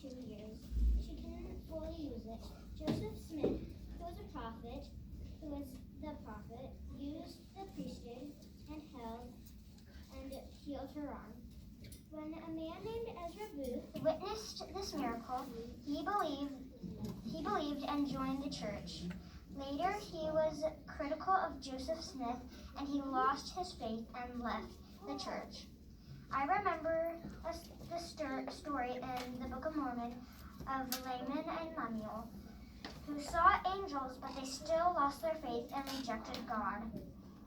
2 years. She couldn't fully use it. Joseph Smith, who was the prophet, used the priesthood and healed her arm. When a man named Ezra Booth witnessed this miracle, he believed and joined the church. Later, he was critical of Joseph Smith, and he lost his faith and left the church. I remember the story in the Book of Mormon of Laman and Lemuel, who saw angels, but they still lost their faith and rejected God.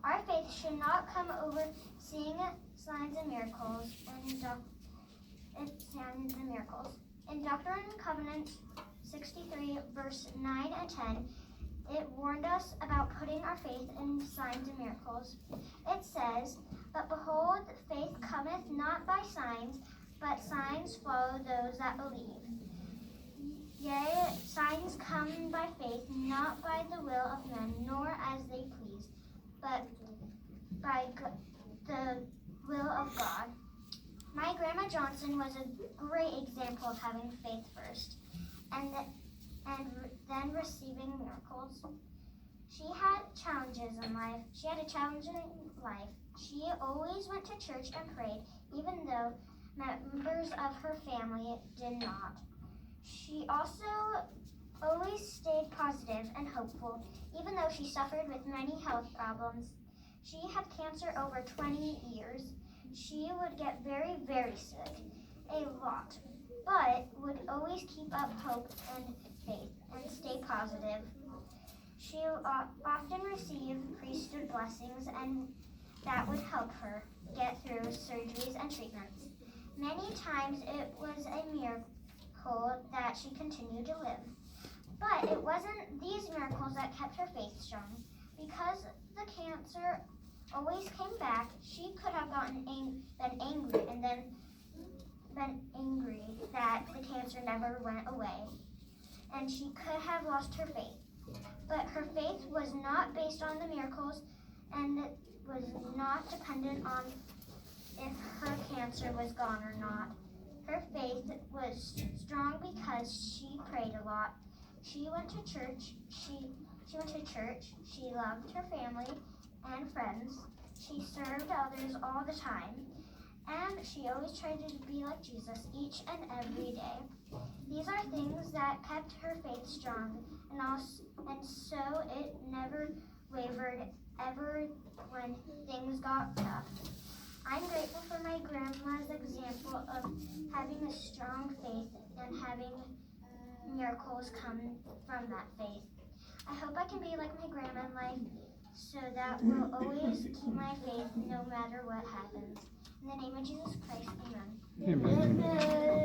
Our faith should not come over seeing signs and miracles. In Doctrine and Covenants 63, verse 9 and 10, it warned us about putting our faith in signs and miracles. It says, "But behold, faith cometh not by signs, but signs follow those that believe. Yea, signs come by faith, not by the will of men, nor as they please, but by the will of God." My Grandma Johnson was a great example of having faith first, and then receiving miracles. She had challenges in life. She had a challenging life. She always went to church and prayed, even though members of her family did not. She also always stayed positive and hopeful, even though she suffered with many health problems. She had cancer over 20 years. She would get very, very sick, a lot, but would always keep up hope and faith and stay positive. She often received priesthood blessings, and that would help her get through surgeries and treatments. Many times it was a miracle that she continued to live. But it wasn't these miracles that kept her faith strong. Because the cancer always came back, she could have been angry and then been angry that the cancer never went away. And she could have lost her faith. But her faith was not based on the miracles, and it was not dependent on if her cancer was gone or not. Her faith was strong because she prayed a lot. She went to church. She loved her family and friends. She served others all the time. And she always tried to be like Jesus each and every day. These are things that kept her faith strong, and so it never wavered ever when things got tough. I'm grateful for my grandma's example of having a strong faith and having miracles come from that faith. I hope I can be like my grandma in life, so that will always keep my faith no matter what happens. In the name of Jesus Christ, amen. Amen. Amen.